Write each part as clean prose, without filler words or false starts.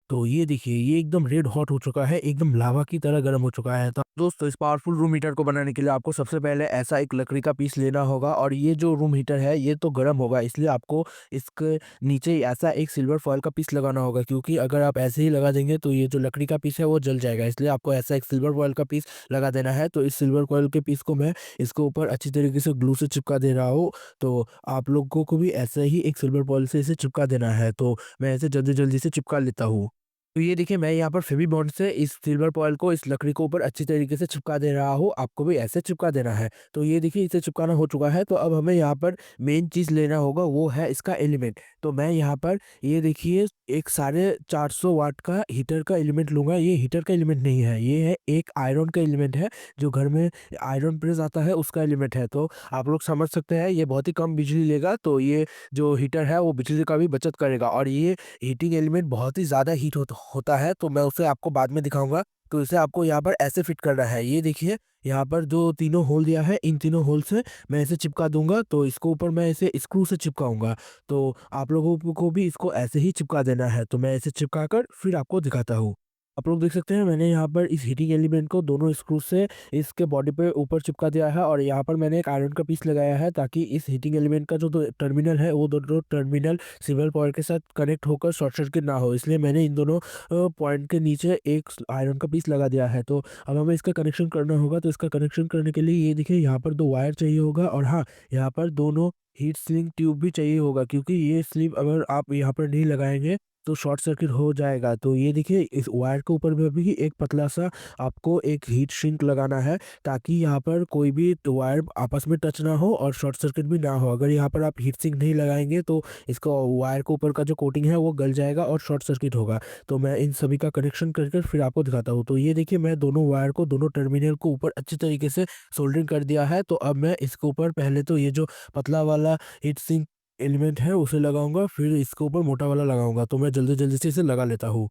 तो ये देखिए, ये एकदम रेड हॉट हो चुका है, एकदम लावा की तरह गर्म हो चुका है। तो दोस्तों, इस पावरफुल रूम हीटर को बनाने के लिए आपको सबसे पहले ऐसा एक लकड़ी का पीस लेना होगा और ये जो रूम हीटर है, ये तो गर्म होगा, इसलिए आपको इसके नीचे ऐसा एक सिल्वर फॉयल का पीस लगाना होगा, क्योंकि अगर आप ऐसे ही लगा देंगे तो ये जो लकड़ी का पीस है वो जल जाएगा। इसलिए आपको ऐसा एक सिल्वर फॉयल का पीस लगा देना है। तो इस सिल्वर फॉयल के पीस को मैं इसके ऊपर अच्छी तरीके से ग्लू से चिपका दे रहा हूँ। तो आप लोगों को भी ऐसा ही एक सिल्वर फॉयल से इसे चिपका देना है। तो मैं इसे जल्दी-जल्दी से चिपका लेता हूँ। तो ये देखिए, मैं यहाँ पर फेविबॉन्ड से इस सिल्वर फॉयल को इस लकड़ी के ऊपर अच्छी तरीके से चिपका दे रहा हूँ। आपको भी ऐसे चिपका देना है। तो ये देखिए, इसे चिपकाना हो चुका है। तो अब हमें यहाँ पर मेन चीज़ लेना होगा, वो है इसका एलिमेंट। तो मैं यहाँ पर ये देखिए एक 450 वाट का हीटर का एलिमेंट लूँगा। ये हीटर का एलिमेंट नहीं है, ये है एक आयरन का एलिमेंट है, जो घर में आयरन प्रेस आता है उसका एलिमेंट है। तो आप लोग समझ सकते हैं, ये बहुत ही कम बिजली लेगा। तो ये जो हीटर है वो बिजली का भी बचत करेगा और ये हीटिंग एलिमेंट बहुत ही ज़्यादा हीट होता है, तो मैं उसे आपको बाद में दिखाऊँगा। तो इसे आपको यहाँ पर ऐसे फिट करना है। ये देखिए, यहाँ पर जो तीनों होल दिया है, इन तीनों होल से मैं इसे चिपका दूँगा। तो इसके ऊपर मैं इसे स्क्रू से चिपकाऊँगा। तो आप लोगों को भी इसको ऐसे ही चिपका देना है। तो मैं इसे चिपका कर फिर आपको दिखाता हूँ। आप लोग देख सकते हैं, मैंने यहाँ पर इस हीटिंग एलिमेंट को दोनों स्क्रू से इसके बॉडी पे ऊपर चिपका दिया है और यहाँ पर मैंने एक आयरन का पीस लगाया है, ताकि इस हीटिंग एलिमेंट का जो टर्मिनल है, वो दोनों टर्मिनल सिल्वर पॉइंट के साथ कनेक्ट होकर शॉर्ट सर्किट ना हो। इसलिए मैंने इन दोनों पॉइंट के नीचे एक आयरन का पीस लगा दिया है। तो अब हमें इसका कनेक्शन करना होगा। तो इसका कनेक्शन करने के लिए ये देखिए, यहाँ पर 2 वायर चाहिए होगा और हाँ, यहाँ पर दोनों हीट सिंक ट्यूब भी चाहिए होगा, क्योंकि ये स्लीव अगर आप यहाँ पर नहीं लगाएँगे तो शॉर्ट सर्किट हो जाएगा। तो ये देखिए, इस वायर के ऊपर में भी एक पतला-सा आपको एक हीट सिंक लगाना है, ताकि यहाँ पर कोई भी वायर आपस में टच ना हो और शॉर्ट सर्किट भी ना हो। अगर यहाँ पर आप हीट सिंक नहीं लगाएँगे तो इसका वायर के ऊपर का जो कोटिंग है वो गल जाएगा और शॉर्ट सर्किट होगा। तो मैं इन सभी का कनेक्शन कर फिर आपको दिखाता हूँ। तो ये देखिए, मैं दोनों वायर को, दोनों टर्मिनल को ऊपर अच्छी तरीके से सोल्डरिंग कर दिया है। तो अब मैं इसके ऊपर पहले तो ये जो पतला वाला हीट सिंक एलिमेंट है उसे लगाऊँगा, फिर इसके ऊपर मोटा वाला लगाऊँगा। तो मैं जल्दी-जल्दी से इसे लगा लेता हूँ।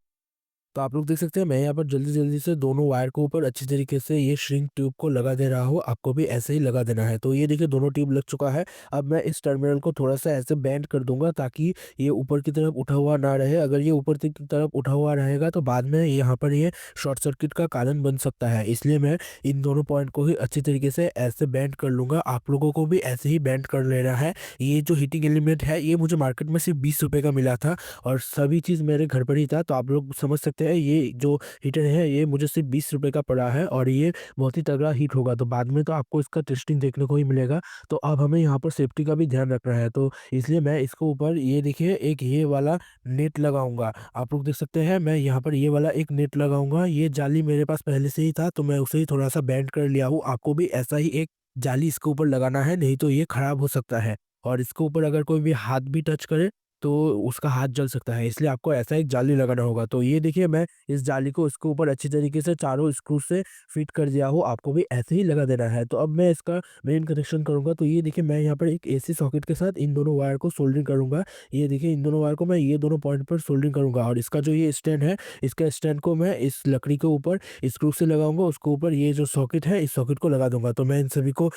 तो आप लोग देख सकते हैं, मैं यहाँ पर जल्दी-जल्दी से दोनों वायर के ऊपर अच्छी तरीके से ये श्रिंक ट्यूब को लगा दे रहा हूँ। आपको भी ऐसे ही लगा देना है। तो ये देखिए, दोनों ट्यूब लग चुका है। अब मैं इस टर्मिनल को थोड़ा-सा ऐसे बेंड कर दूँगा, ताकि ये ऊपर की तरफ उठा हुआ ना रहे। अगर ये ऊपर की तरफ उठा हुआ रहेगा तो बाद में यहाँ पर ये शॉर्ट सर्किट का कारण बन सकता है। इसलिए मैं इन दोनों पॉइंट को ही अच्छी तरीके से ऐसे बेंड कर लूँगा। आप लोगों को भी ऐसे ही बेंड कर लेना है। ये जो हीटिंग एलिमेंट है, ये मुझे मार्केट में सिर्फ़ ₹20 का मिला था और सभी चीज़ मेरे घर पर ही था। तो आप लोग समझ सकते हैं, ये जो हीटर है, ये मुझे सिर्फ़ ₹20 का पड़ा है और ये बहुत ही तगड़ा हीट होगा। तो बाद में तो आपको इसका टेस्टिंग देखने को ही मिलेगा। तो अब हमें यहाँ पर सेफ्टी का भी ध्यान रखना है। तो इसलिए मैं इसके ऊपर ये देखिए, एक ये वाला नेट लगाऊँगा। आप लोग देख सकते हैं, मैं यहाँ पर ये वाला एक नेट लगाऊँगा। ये जाली मेरे पास पहले से ही था, तो मैं उसे ही थोड़ा-सा बेंड कर लिया हूँ। आपको भी ऐसा ही एक जाली इसके ऊपर लगाना है, नहीं तो ये खराब हो सकता है। और इसके ऊपर अगर कोई भी हाथ भी टच करे तो उसका हाथ जल सकता है, इसलिए आपको ऐसा एक जाली लगाना होगा। तो ये देखिए, मैं इस जाली को इसके ऊपर अच्छी तरीके से चारों स्क्रू से फिट कर दिया हूँ। आपको भी ऐसे ही लगा देना है। तो अब मैं इसका मेन कनेक्शन करूँगा। तो ये देखिए, मैं यहाँ पर एक एसी सॉकेट के साथ इन दोनों वायर को सोल्डरिंग करूँगा। ये देखिए, इन दोनों वायर को मैं ये दोनों पॉइंट पर सोल्डरिंग करूँगा और इसका जो ये स्टैंड है, इसका स्टैंड को मैं इस लकड़ी के ऊपर स्क्रू से लगाऊँगा। उसके ऊपर ये जो सॉकेट है, इस सॉकेट को लगा दूँगा। तो मैं इन सभी को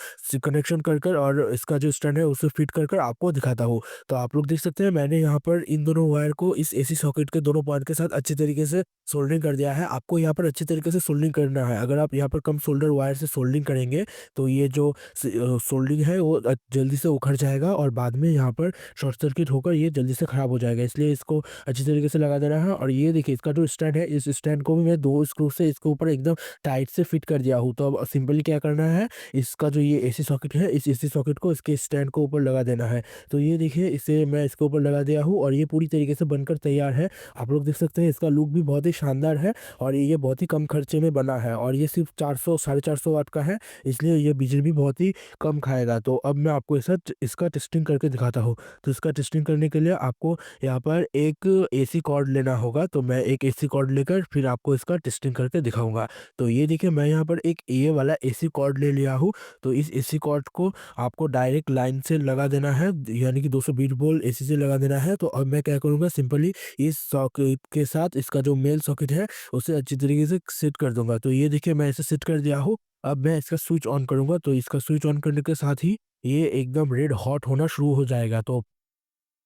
कनेक्शन कर और इसका जो स्टैंड है उसे फिट कर आपको दिखाता हूँ। तो आप लोग देख सकते हैं, मैंने यहाँ पर इन दोनों वायर को इस एसी सॉकेट के दोनों पॉइंट के साथ अच्छी तरीके से सोल्डरिंग कर दिया है। आपको यहाँ पर अच्छी तरीके से सोल्डरिंग करना है। अगर आप यहाँ पर कम सोल्डर वायर से सोल्डरिंग करेंगे तो ये जो सोल्डरिंग है वो जल्दी से उखड़ जाएगा और बाद में यहाँ पर शॉर्ट सर्किट होकर ये जल्दी से खराब हो जाएगा। इसलिए इसको अच्छी तरीके से लगा देना है। और ये देखिए, इसका जो स्टैंड है, इस स्टैंड को भी मैं 2 स्क्रू से इसके ऊपर एकदम टाइट से फिट कर दिया हूँ। तो अब सिंपली क्या करना है, इसका जो ये एसी सॉकेट है, इस एसी सॉकेट को इसके स्टैंड के ऊपर लगा देना है। तो ये देखिए, इसे मैं इसके ऊपर लगा दिया हूँ और ये पूरी तरीके से बनकर तैयार है। आप लोग देख सकते हैं, इसका लुक भी बहुत ही शानदार है और ये बहुत ही कम खर्चे में बना है और ये सिर्फ़ 400 साढ़े 400 वाट का है, इसलिए ये बिजली भी बहुत ही कम खाएगा। तो अब मैं आपको इसका टेस्टिंग करके दिखाता हूँ। तो इसका टेस्टिंग करने के लिए आपको यहाँ पर एक एसी कॉर्ड लेना होगा। तो मैं एक एसी कॉर्ड लेकर फिर आपको इसका टेस्टिंग करके दिखाऊँगा। तो ये देखिए, मैं यहाँ पर एक ये वाला एसी कॉर्ड ले लिया हूँ। तो इस एसी कॉर्ड को आपको डायरेक्ट लाइन से लगा देना है, यानी कि 220 वोल्ट एसी से लगा देना है। तो अब मैं क्या करूँगा, सिंपली इस सॉकेट के साथ इसका जो मेल सॉकेट है उसे अच्छी तरीके से सेट कर दूँगा। तो ये देखिए, मैं इसे सेट कर दिया हूँ। अब मैं इसका स्विच ऑन करूँगा, तो इसका स्विच ऑन करने के साथ ही ये एकदम रेड हॉट होना शुरू हो जाएगा। तो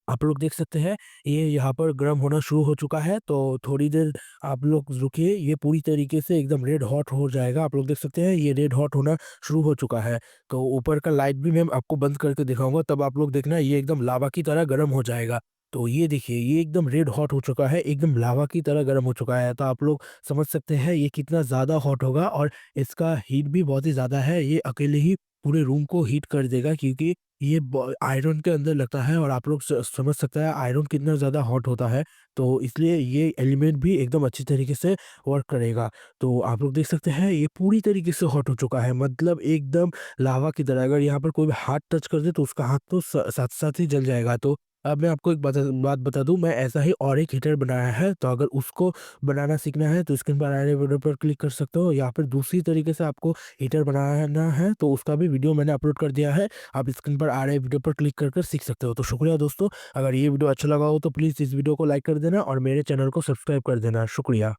आप लोग देख सकते हैं ये यहाँ पर गर्म होना शुरू हो चुका है, तो थोड़ी देर आप लोग रुकिए, ये पूरी तरीके से एकदम रेड हॉट हो जाएगा। आप लोग देख सकते हैं ये रेड हॉट होना शुरू हो चुका है। तो ऊपर का लाइट भी मैं आपको बंद करके दिखाऊँगा, तब आप लोग देखना ये एकदम लावा की तरह गर्म हो जाएगा। तो ये देखिए ये एकदम रेड हॉट हो चुका है, एकदम लावा की तरह गर्म हो चुका है। तो आप लोग समझ सकते हैं ये कितना ज़्यादा हॉट होगा और इसका हीट भी बहुत ही ज़्यादा है। ये अकेले ही पूरे रूम को हीट कर देगा, क्योंकि ये ब आयरन के अंदर लगता है और आप लोग समझ सकते हैं आयरन कितना ज़्यादा हॉट होता है, तो इसलिए ये एलिमेंट भी एकदम अच्छी तरीके से वर्क करेगा। तो आप लोग देख सकते हैं ये पूरी तरीके से हॉट हो चुका है, मतलब एकदम लावा की तरह। अगर यहाँ पर कोई भी हाथ टच कर दे तो उसका हाथ तो साथ-साथ ही जल जाएगा। तो अब मैं आपको एक बात बता दूँ, मैं ऐसा ही और एक हीटर बनाया है, तो अगर उसको बनाना सीखना है तो स्क्रीन पर आ रहे वीडियो पर क्लिक कर सकते हो, या फिर दूसरी तरीके से आपको हीटर बनाना है तो उसका भी वीडियो मैंने अपलोड कर दिया है। आप स्क्रीन पर आ रहे वीडियो पर क्लिक कर सीख सकते हो। तो शुक्रिया दोस्तों, अगर ये वीडियो अच्छा लगा हो तो प्लीज़ इस वीडियो को लाइक कर देना और मेरे चैनल को सब्सक्राइब कर देना। शुक्रिया।